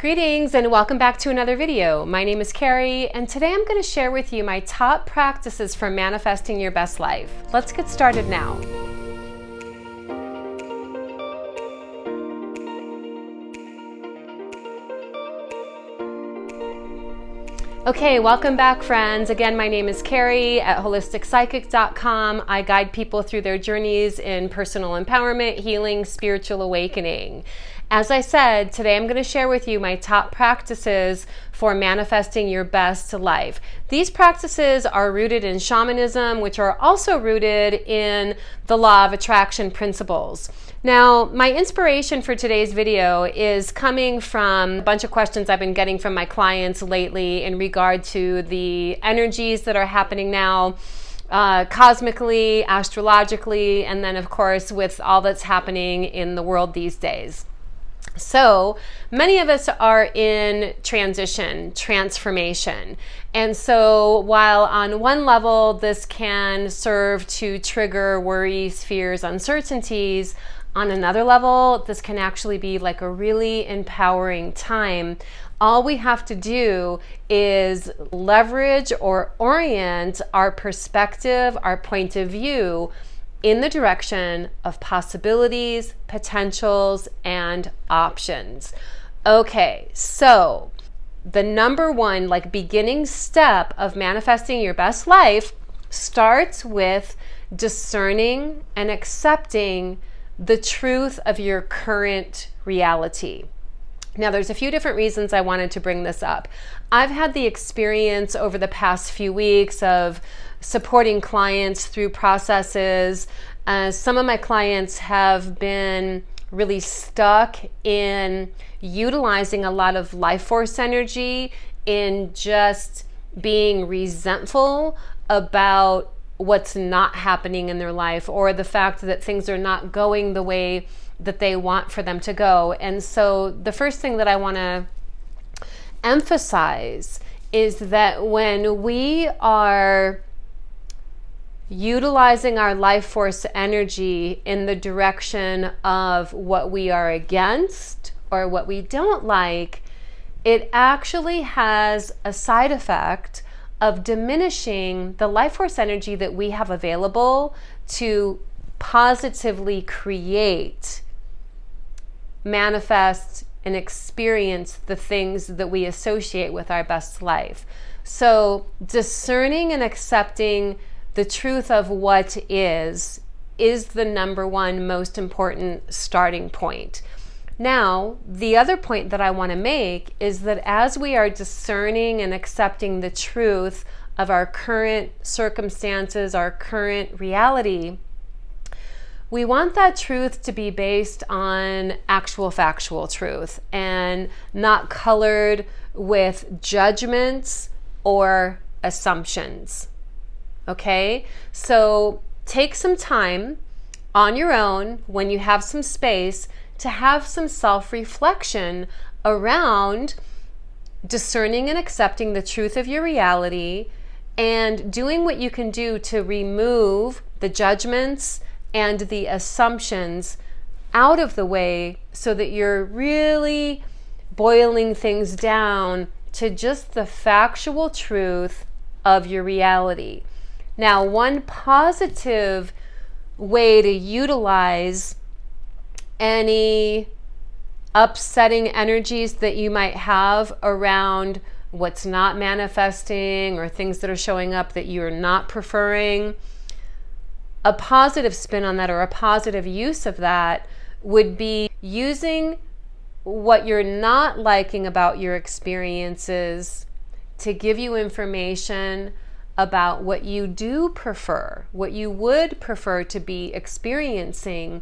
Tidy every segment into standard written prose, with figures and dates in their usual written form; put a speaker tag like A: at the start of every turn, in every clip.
A: Greetings and welcome back to another video. My name is Carrie and today I'm going to share with you my top practices for manifesting your best life. Let's get started now. Okay, welcome back friends. Again, my name is Carrie at holisticspsychic.com. I guide people through their journeys in personal empowerment, healing, spiritual awakening. As I said, today I'm going to share with you my top practices for manifesting your best life. These practices are rooted in shamanism, which are also rooted in the law of attraction principles. Now, my inspiration for today's video is coming from a bunch of questions I've been getting from my clients lately in regard to the energies that are happening now, cosmically, astrologically, and then of course with all that's happening in the world these days. So many of us are in transition, transformation. And so while on one level this can serve to trigger worries, fears, uncertainties, on another level this can actually be like a really empowering time. All we have to do is leverage or orient our perspective, our point of view in the direction of possibilities, potentials, and options. Okay, so the number one beginning step of manifesting your best life starts with discerning and accepting the truth of your current reality. Now, there's a few different reasons I wanted to bring this up. I've had the experience over the past few weeks of supporting clients through processes. Some of my clients have been really stuck in utilizing a lot of life force energy in just being resentful about what's not happening in their life or the fact that things are not going the way that they want for them to go. And so the first thing that I want to emphasize is that when we are utilizing our life force energy in the direction of what we are against or what we don't like, it actually has a side effect of diminishing the life force energy that we have available to positively create, manifest, and experience the things that we associate with our best life. So discerning and accepting the truth of what is the number one most important starting point. Now, the other point that I want to make is that as we are discerning and accepting the truth of our current circumstances, our current reality, we want that truth to be based on actual factual truth and not colored with judgments or assumptions. Okay? So take some time on your own when you have some space to have some self-reflection around discerning and accepting the truth of your reality and doing what you can do to remove the judgments and the assumptions out of the way so that you're really boiling things down to just the factual truth of your reality. Now, one positive way to utilize any upsetting energies that you might have around what's not manifesting or things that are showing up that you're not preferring, a positive spin on that or a positive use of that would be using what you're not liking about your experiences to give you information about what you do prefer, what you would prefer to be experiencing.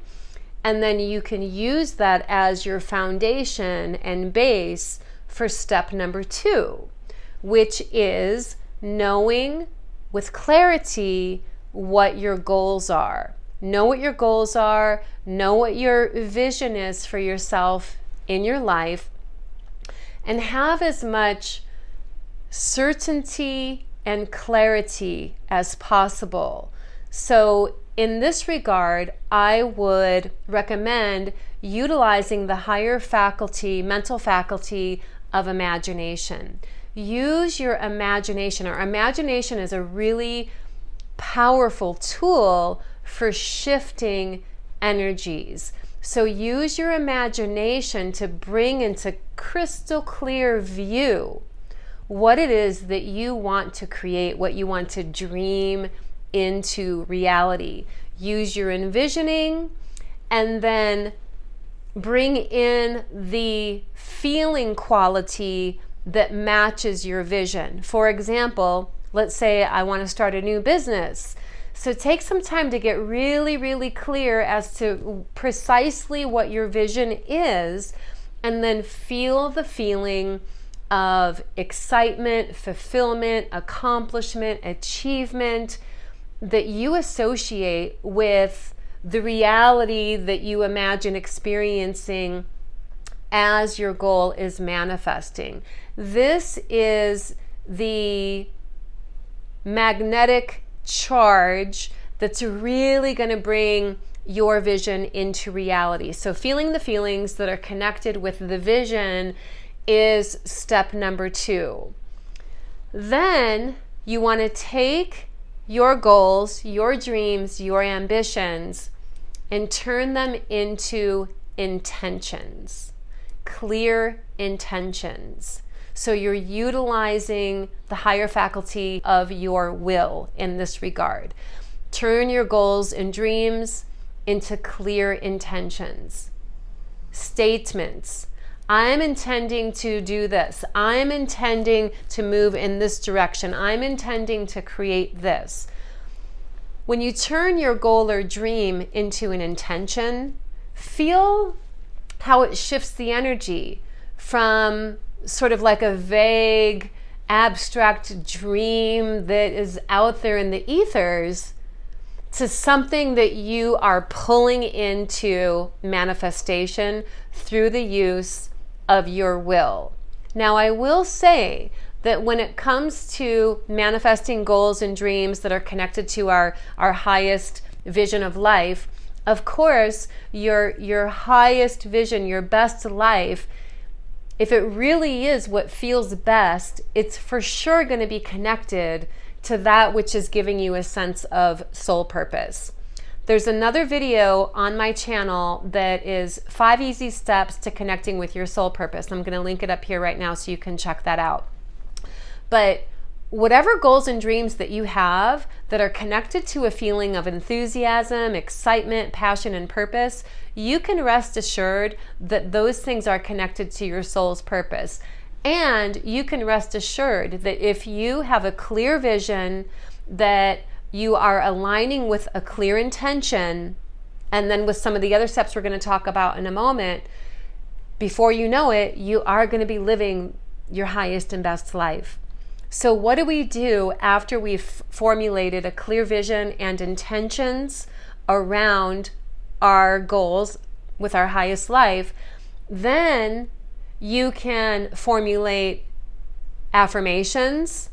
A: And then you can use that as your foundation and base for step number 2, which is knowing with clarity what your goals are. Know what your goals are, know what your vision is for yourself in your life, and have as much certainty and clarity as possible. So in this regard, I would recommend utilizing the higher faculty, mental faculty of imagination. Use your imagination. Our imagination is a really powerful tool for shifting energies. So use your imagination to bring into crystal clear view what it is that you want to create, what you want to dream into reality. Use your envisioning and then bring in the feeling quality that matches your vision. For example, let's say I want to start a new business. So take some time to get really, really clear as to precisely what your vision is, and then feel the feeling of excitement, fulfillment, accomplishment, achievement that you associate with the reality that you imagine experiencing as your goal is manifesting. This is the magnetic charge that's really going to bring your vision into reality. So feeling the feelings that are connected with the vision is step number 2. Then you want to take your goals, your dreams, your ambitions, and turn them into intentions, clear intentions. So you're utilizing the higher faculty of your will in this regard. Turn your goals and dreams into clear intentions. Statements. I'm intending to do this. I'm intending to move in this direction. I'm intending to create this. When you turn your goal or dream into an intention, feel how it shifts the energy from sort of like a vague, abstract dream that is out there in the ethers to something that you are pulling into manifestation through the use of your will. Now, I will say that when it comes to manifesting goals and dreams that are connected to our highest vision of life, of course, your highest vision, your best life, if it really is what feels best, it's for sure going to be connected to that which is giving you a sense of soul purpose. There's another video on my channel that is 5 easy steps to connecting with your soul purpose. I'm going to link it up here right now so you can check that out. But whatever goals and dreams that you have that are connected to a feeling of enthusiasm, excitement, passion, and purpose, you can rest assured that those things are connected to your soul's purpose. And you can rest assured that if you have a clear vision, that you are aligning with a clear intention, and then with some of the other steps we're going to talk about in a moment, before you know it, you are going to be living your highest and best life. So what do we do after we've formulated a clear vision and intentions around our goals with our highest life? Then you can formulate affirmations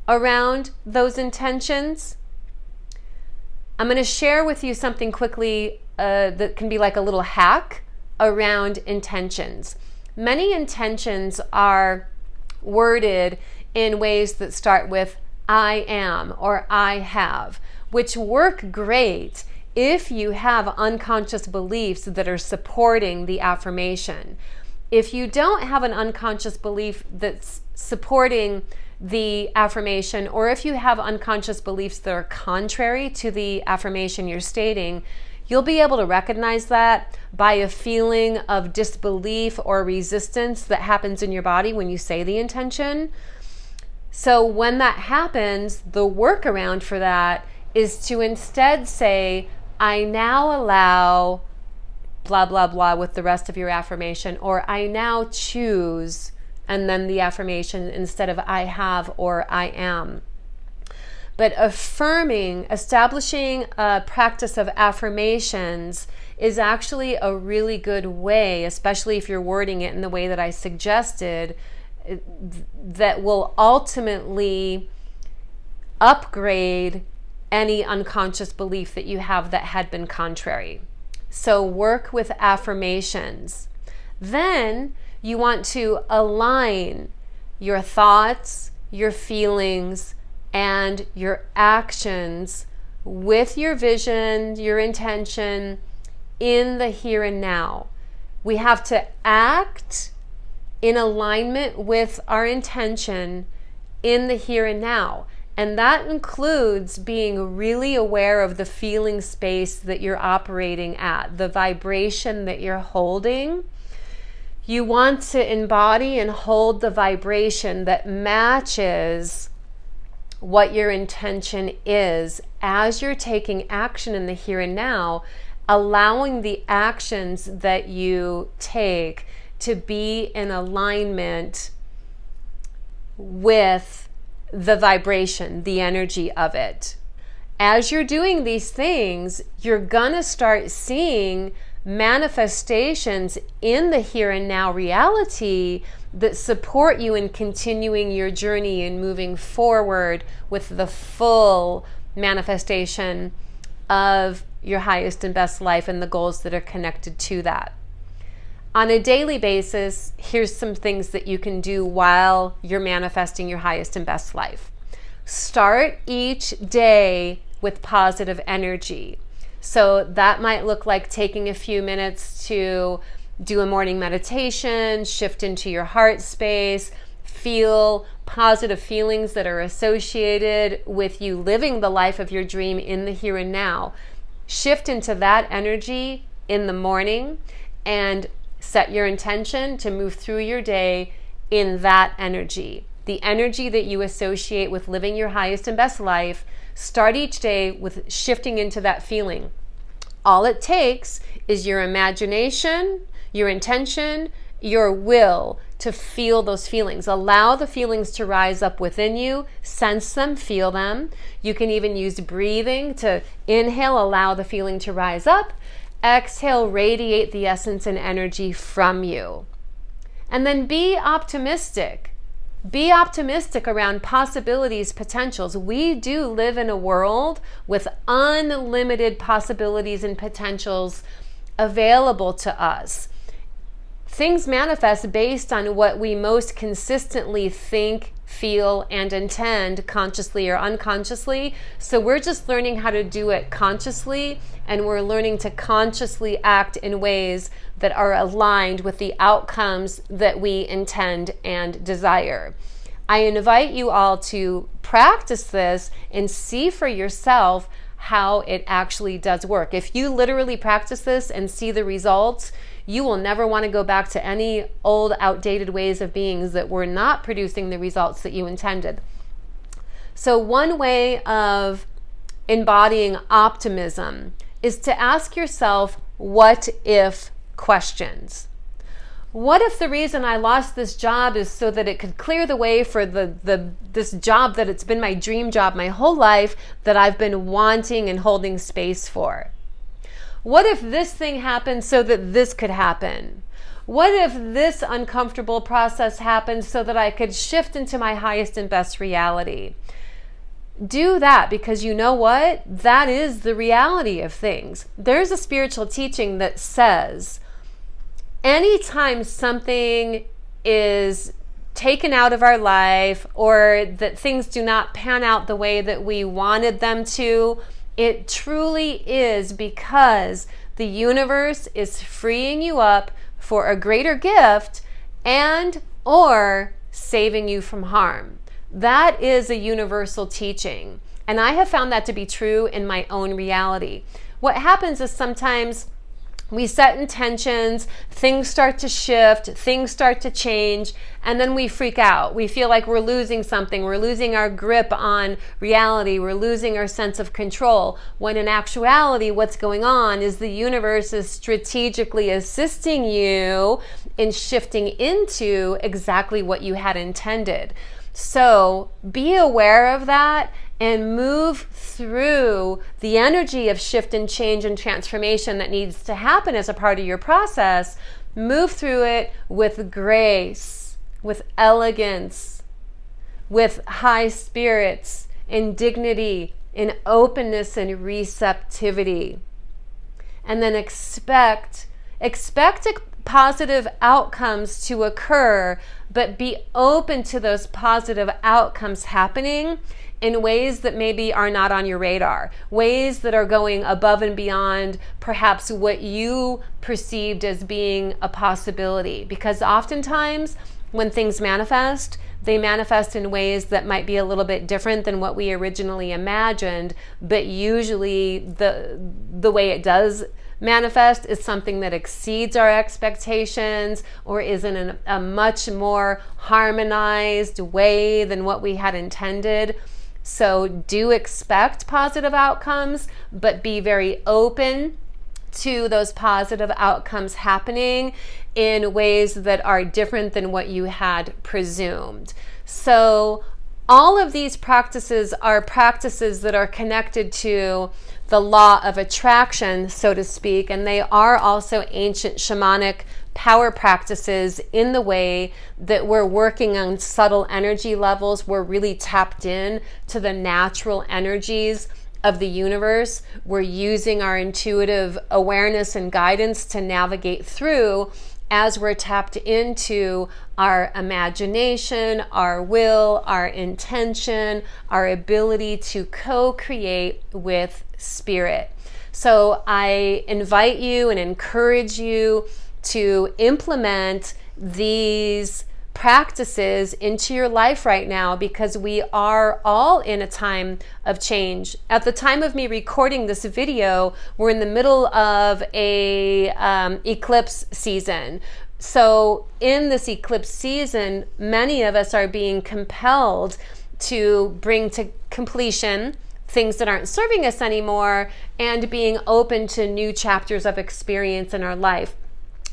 A: around those intentions. I'm going to share with you something quickly that can be like a little hack around intentions. Many intentions are worded in ways that start with I am or I have, which work great if you have unconscious beliefs that are supporting the affirmation. If you don't have an unconscious belief that's supporting the affirmation, or if you have unconscious beliefs that are contrary to the affirmation you're stating, you'll be able to recognize that by a feeling of disbelief or resistance that happens in your body when you say the intention. So when that happens, the workaround for that is to instead say, I now allow blah, blah, blah with the rest of your affirmation, or I now choose, and then the affirmation instead of I have or I am. But affirming, establishing a practice of affirmations is actually a really good way, especially if you're wording it in the way that I suggested, that will ultimately upgrade any unconscious belief that you have that had been contrary. So work with affirmations. Then you want to align your thoughts, your feelings, and your actions with your vision, your intention in the here and now. We have to act in alignment with our intention in the here and now. And that includes being really aware of the feeling space that you're operating at, the vibration that you're holding. You want to embody and hold the vibration that matches what your intention is as you're taking action in the here and now, allowing the actions that you take to be in alignment with the vibration, the energy of it. As you're doing these things, you're gonna start seeing manifestations in the here and now reality that support you in continuing your journey and moving forward with the full manifestation of your highest and best life and the goals that are connected to that. On a daily basis, here's some things that you can do while you're manifesting your highest and best life. Start each day with positive energy. So that might look like taking a few minutes to do a morning meditation, shift into your heart space, feel positive feelings that are associated with you living the life of your dream in the here and now. Shift into that energy in the morning and set your intention to move through your day in that energy. The energy that you associate with living your highest and best life. Start each day with shifting into that feeling. All it takes is your imagination, your intention, your will to feel those feelings. Allow the feelings to rise up within you, sense them, feel them. You can even use breathing to inhale, allow the feeling to rise up. Exhale, radiate the essence and energy from you. And then be optimistic. Be optimistic around possibilities, potentials. We do live in a world with unlimited possibilities and potentials available to us. Things manifest based on what we most consistently think, feel, and intend, consciously or unconsciously. So we're just learning how to do it consciously, and we're learning to consciously act in ways that are aligned with the outcomes that we intend and desire. I invite you all to practice this and see for yourself how it actually does work. If you literally practice this and see the results, you will never want to go back to any old, outdated ways of being that were not producing the results that you intended. So one way of embodying optimism is to ask yourself what if questions. What if the reason I lost this job is so that it could clear the way for this job that it's been my dream job my whole life that I've been wanting and holding space for? What if this thing happened so that this could happen? What if this uncomfortable process happened so that I could shift into my highest and best reality? Do that, because you know what? That is the reality of things. There's a spiritual teaching that says anytime something is taken out of our life or that things do not pan out the way that we wanted them to, it truly is because the universe is freeing you up for a greater gift and or saving you from harm. That is a universal teaching. And I have found that to be true in my own reality. What happens is sometimes we set intentions, things start to shift, things start to change, and then we freak out. We feel like we're losing something. We're losing our grip on reality. We're losing our sense of control. When in actuality, what's going on is the universe is strategically assisting you in shifting into exactly what you had intended. So be aware of that and move through the energy of shift and change and transformation that needs to happen as a part of your process. Move through it with grace, with elegance, with high spirits, in dignity, in openness and receptivity. and then expect positive outcomes to occur, but be open to those positive outcomes happening in ways that maybe are not on your radar, ways that are going above and beyond perhaps what you perceived as being a possibility. Because oftentimes when things manifest, they manifest in ways that might be a little bit different than what we originally imagined, but usually the way it does manifest is something that exceeds our expectations or is in a much more harmonized way than what we had intended. So do expect positive outcomes, but be very open to those positive outcomes happening in ways that are different than what you had presumed. So all of these practices are practices that are connected to the law of attraction, so to speak, and they are also ancient shamanic power practices in the way that we're working on subtle energy levels. We're really tapped in to the natural energies of the universe. We're using our intuitive awareness and guidance to navigate through as we're tapped into our imagination, our will, our intention, our ability to co-create with spirit. So I invite you and encourage you to implement these practices into your life right now, because we are all in a time of change. At the time of me recording this video, we're in the middle of a eclipse season. So in this eclipse season, many of us are being compelled to bring to completion things that aren't serving us anymore and being open to new chapters of experience in our life.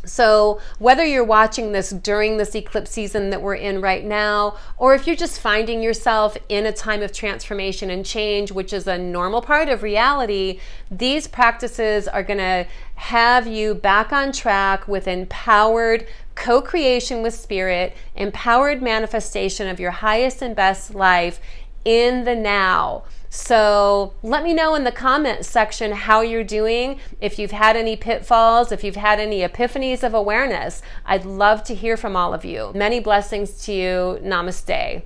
A: So whether you're watching this during this eclipse season that we're in right now, or if you're just finding yourself in a time of transformation and change, which is a normal part of reality, these practices are going to have you back on track with empowered co-creation with spirit, empowered manifestation of your highest and best life in the now. So let me know in the comments section how you're doing, if you've had any pitfalls, if you've had any epiphanies of awareness. I'd love to hear from all of you. Many blessings to you. Namaste.